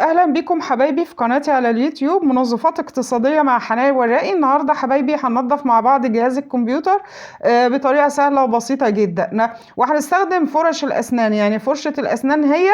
اهلا بيكم حبايبي في قناتي على اليوتيوب منظفات اقتصاديه مع حنان ورائي. النهارده حبايبي هننضف مع بعض جهاز الكمبيوتر بطريقه سهله وبسيطه جدا، وهنستخدم فرش الاسنان. يعني فرشه الاسنان هي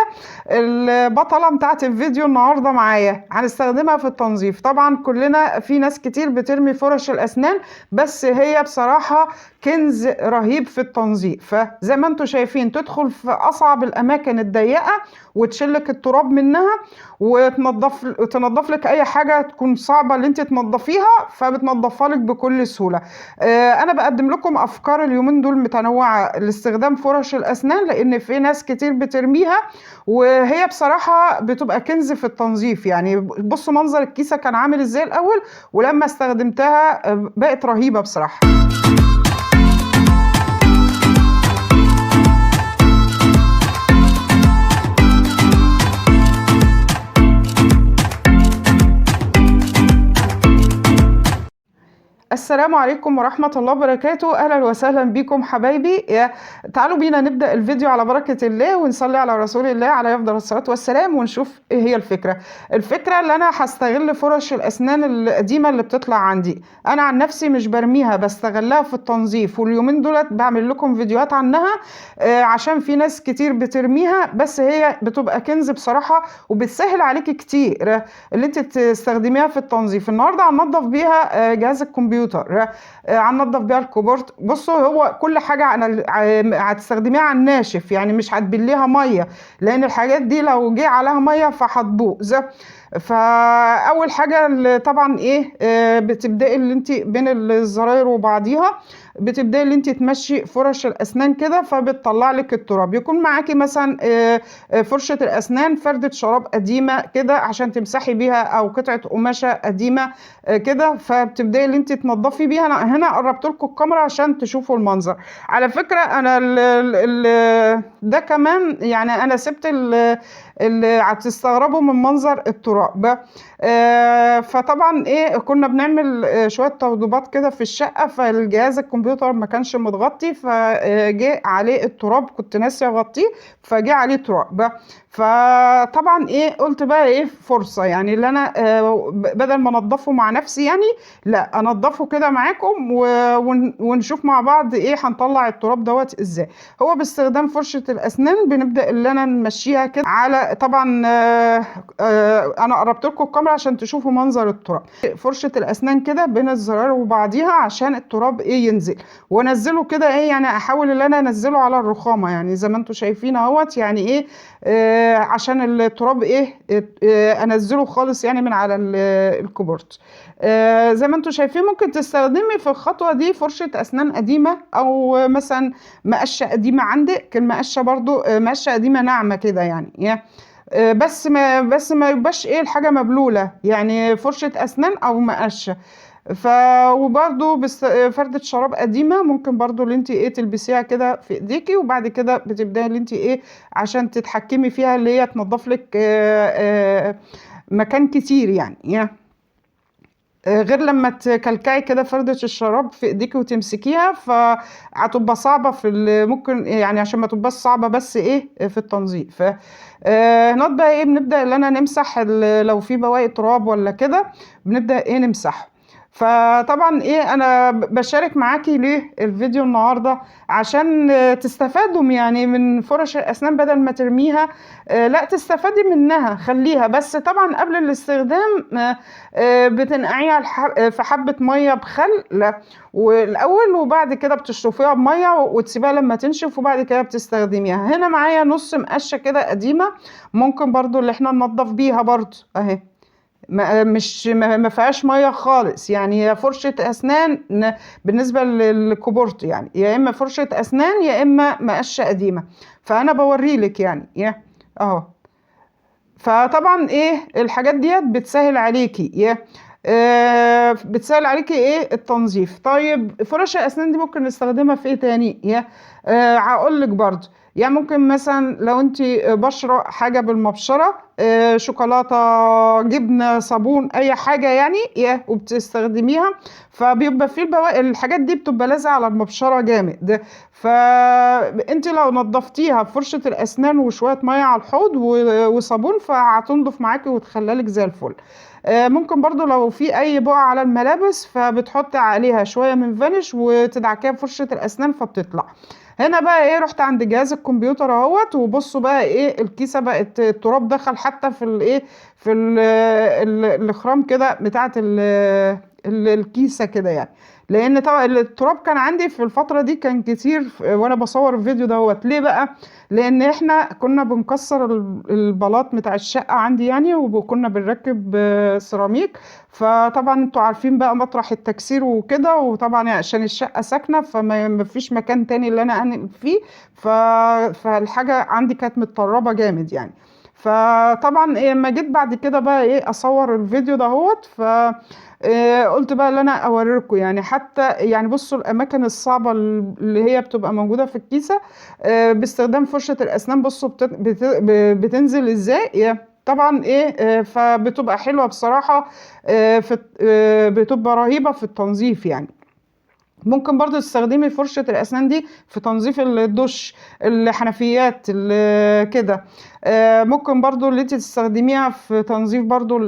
البطله بتاعت الفيديو النهارده معايا، هنستخدمها في التنظيف. طبعا كلنا في ناس كتير بترمي فرش الاسنان، بس هي بصراحه كنز رهيب في التنظيف. فزي ما انتم شايفين تدخل في اصعب الاماكن الضيقه وتشلك التراب منها، وتنضف لك اي حاجه تكون صعبه اللي انت تنضفيها، فبتنضفها لك بكل سهوله. انا بقدم لكم افكار اليومين دول متنوعه لاستخدام فرش الاسنان، لان في ناس كتير بترميها وهي بصراحه بتبقى كنز في التنظيف. يعني بصوا منظر الكيسه كان عامل ازاي الاول، ولما استخدمتها بقت رهيبه بصراحه. السلام عليكم ورحمة الله وبركاته. أهلا وسهلا بكم حبايبي. تعالوا بينا نبدأ الفيديو على بركة الله ونصلي على رسول الله عليه أفضل الصلاة والسلام، ونشوف إيه هي الفكرة اللي أنا هستغل فرش الأسنان القديمة اللي بتطلع عندي. أنا عن نفسي مش برميها، بستغلها في التنظيف، واليومين دولت بعمل لكم فيديوهات عنها عشان في ناس كتير بترميها، بس هي بتبقى كنز بصراحة وبتسهل عليكي كتير اللي انت تستخدميها في التنظيف. النهاردة هننضف بيها جهاز الكمبيوتر، هننضف بيها الكيبورد. بصوا هو كل حاجه هتستخدميها على الناشف، يعني مش هتبليها ميه، لان الحاجات دي لو جه عليها ميه فهتبوظ. فاول حاجه طبعا ايه، بتبداي اللي انت بين الزراير وبعضيها بتبداي اللي انت تمشي فرش الاسنان كده، فبتطلع لك التراب. يكون معاكي مثلا فرشه الاسنان فردة شراب قديمه كده عشان تمسحي بيها، او قطعه قماشه قديمه كده، فبتبداي اللي انت تنضفي بيها. انا هنا قربت لكم الكاميرا عشان تشوفوا المنظر. على فكره انا ده كمان، يعني انا سبت اللي هتستغربوا من منظر التراب. فطبعا ايه، كنا بنعمل شويه توضيبات كده في الشقه، فالجهاز الكمبيوتر ما كانش متغطي، فجاء عليه التراب، كنت ناسيه اغطيه فجاء عليه تراب. فطبعا ايه، قلت بقى ايه فرصه، يعني اللي انا بدل ما انضفه مع نفسي، يعني لا انضفه كده معاكم ونشوف مع بعض ايه هنطلع التراب دوت ازاي. هو باستخدام فرشه الاسنان بنبدا اللي انا نمشيها كده على، طبعا انا قربت لكم الكاميرا عشان تشوفوا منظر التراب. فرشه الاسنان كده بين الزراير وبعضيها عشان التراب ايه ينزل، وانزله كده ايه، يعني احاول ان انا انزله على الرخامه، يعني زي ما انتم شايفين اهوت، يعني ايه عشان التراب ايه انزله خالص يعني من على الكيبورد. زي ما انتم شايفين ممكن تستخدمي في الخطوه دي فرشه اسنان قديمه، او مثلا مقشه قديمه عندك، المقشه برضو مقشه قديمه ناعمه كده يعني بس ما يبقاش ايه الحاجه مبلوله، يعني فرشه اسنان او مقشه. وبرده فردة شراب قديمة ممكن برضو اللي انت ايه تلبسيها كده في ايديكي، وبعد كده بتبداي اللي انت ايه عشان تتحكمي فيها، اللي هي تنظف لك مكان كتير يعني غير لما تكلكعي كده فردة الشراب في ايديكي وتمسكيها، فهتبقى صعبة ممكن يعني عشان ما تبقاش صعبة بس ايه في التنظيف. هنا بقى ايه بنبدأ اللي انا نمسح لو في بواقي تراب ولا كده، بنبدأ ايه نمسحه. فطبعا ايه انا بشارك معاكي ليه الفيديو النهارده عشان تستفادوا يعني من فرش الاسنان، بدل ما ترميها لا تستفادي منها، خليها. بس طبعا قبل الاستخدام بتنقعيها في حبة مية بخل والأول، وبعد كده بتشطفيها بمية وتسيبها لما تنشف، وبعد كده بتستخدميها. هنا معايا نص مقشة كده قديمة، ممكن برضو اللي احنا ننضف بيها برضو اهي، مش ما فيهاش ميه خالص، يعني هي فرشه اسنان بالنسبه للكبورت، يعني يا اما فرشه اسنان يا اما مقشه قديمه. فانا بوريلك يعني اهو. فطبعا ايه الحاجات ديت بتسهل عليكي بتسهل عليكي ايه التنظيف. طيب فرش الاسنان دي ممكن نستخدمها في ايه تاني؟ هقول لك برضو، يعني ممكن مثلا لو انت بشرة حاجة بالمبشرة، شوكولاتة، جبنة، صابون، اي حاجة يعني وبتستخدميها، فبيبقى فيه الحاجات دي بتبقى لازقة على المبشرة جامد. فانت لو نظفتيها بفرشة الاسنان وشوية مية على الحوض وصابون، فهتنضف معاكي وتخليلك زي الفل. ممكن برضو لو في اي بقع على الملابس، فبتحطي عليها شوية من فانيش وتدعكيها بفرشة الاسنان فبتطلع. هنا بقى ايه، رحت عند جهاز الكمبيوتر اهوت، وبصوا بقى ايه، الكيسة بقت التراب دخل حتى في الايه، في الاخرام كده بتاعت الكيسة كده يعني. لان طبعا التراب كان عندي في الفترة دي كان كتير وانا بصور الفيديو دوت. ليه بقى؟ لان احنا كنا بنكسر البلاط بتاع الشقة عندي يعني، وكنا بنركب سيراميك. فطبعا انتوا عارفين بقى مطرح التكسير وكده، وطبعا عشان الشقة ساكنة فما فيش مكان تاني اللي انا انقل فيه. فالحاجة عندي كانت متطربة جامد يعني. فطبعا ايه، لما جيت بعد كده بقى ايه اصور الفيديو دهوت، قلت بقى اللي انا اوريكم يعني، حتى يعني بصوا الاماكن الصعبة اللي هي بتبقى موجودة في الكيسة باستخدام فرشة الاسنان. بصوا بتنزل ازاي طبعا ايه، فبتبقى حلوة بصراحة. في بتبقى رهيبة في التنظيف يعني. ممكن برضو تستخدمي فرشة الأسنان دي في تنظيف الدش، الحنفيات كده. ممكن برضو اللي انت تستخدميها في تنظيف برضو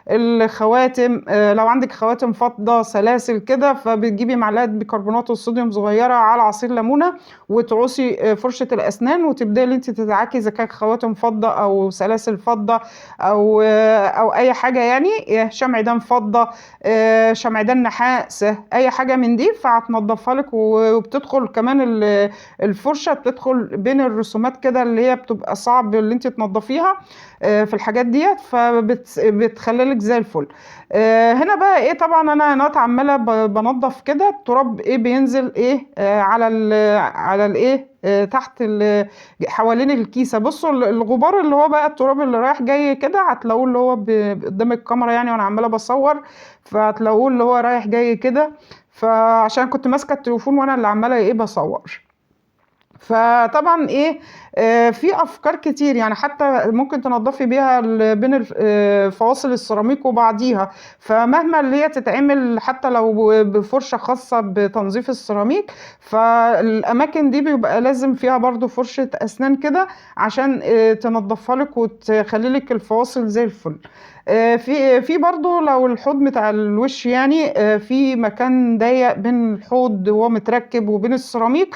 الخواتم. لو عندك خواتم فضة، سلاسل كده، فبتجيبي معلقة بيكربونات الصوديوم صغيرة على عصير ليمونة، وتعوصي فرشة الأسنان، وتبدأي اللي انت تدعكي إذا كانت خواتم فضة أو سلاسل فضة أو أي حاجة يعني، شمعدان فضة، شمعدان نحاس، أي حاجة من دي، فهتنضفها لك. وبتدخل كمان الفرشة بتدخل بين الرسومات كده اللي هي بتبقى صعب اللي انت تنضفيها في الحاجات ديت، فبتخلي لك زي الفل. هنا بقى ايه، طبعا انا عماله بنضف كده، التراب ايه بينزل ايه على الايه تحت حوالين الكيسه. بصوا الغبار اللي هو بقى التراب اللي رايح جاي كده، هتلاقوه اللي هو قدام الكاميرا يعني وانا عماله بصور، فهتلاقوه اللي هو رايح جاي كده. فعشان كنت ماسكه التليفون وانا اللي عماله ايه بصور. فطبعا ايه، في افكار كتير يعني، حتى ممكن تنضفي بيها بين فواصل السيراميك وبعضيها. فمهما اللي هي تتعمل حتى لو بفرشة خاصة بتنظيف السيراميك، فالاماكن دي بيبقى لازم فيها برضو فرشة اسنان كده عشان تنضفها لك وتخلي لك الفواصل زي الفل. في برضو لو الحوض بتاع الوش يعني في مكان ضيق بين الحوض وهو متركب وبين السيراميك،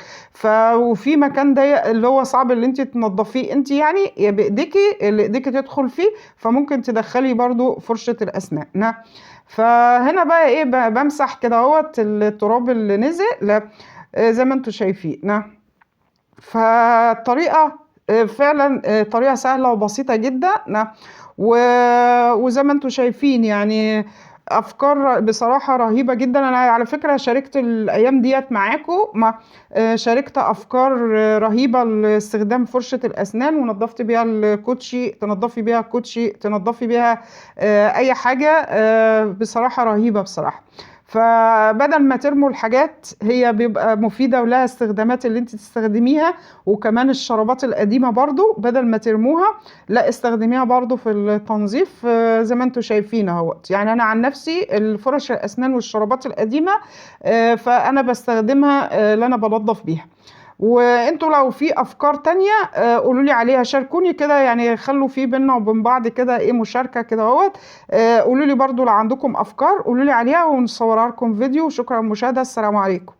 وفي مكان ضيق اللي هو صعب اللي انت تنضفيه انت يعني، يا بايديكي اللي ايديكي تدخل فيه، فممكن تدخلي برضو فرشة الاسنان. فهنا بقى ايه، بمسح كده اهوت التراب اللي نزل زي ما انتم شايفين. فالطريقة فعلا طريقة سهلة وبسيطة جدا. وزي ما انتم شايفين يعني، افكار بصراحة رهيبة جدا. انا على فكرة شاركت الايام ديت معاكم، شاركت افكار رهيبة لاستخدام فرشة الاسنان، ونظفت بيها الكوتشي، تنظفي بيها الكوتشي، تنظفي بيها اي حاجة بصراحة رهيبة بصراحة. فبدل ما ترموا الحاجات، هي بيبقى مفيدة ولها استخدامات اللي انت تستخدميها. وكمان الشرابات القديمة برضو بدل ما ترموها، لا استخدميها برضو في التنظيف زي ما انتم شايفين اهوت. يعني انا عن نفسي الفرش الاسنان والشرابات القديمة فانا بستخدمها اللي انا بنظف بيها. وانتوا لو في افكار تانية قولوا لي عليها، شاركوني كده يعني، خلوا في بينا وبين بعض كده ايه مشاركة كده اهوت. قولوا لي برضو لو عندكم افكار قولوا لي عليها ونصورها لكم فيديو. شكرا للمشاهدة، السلام عليكم.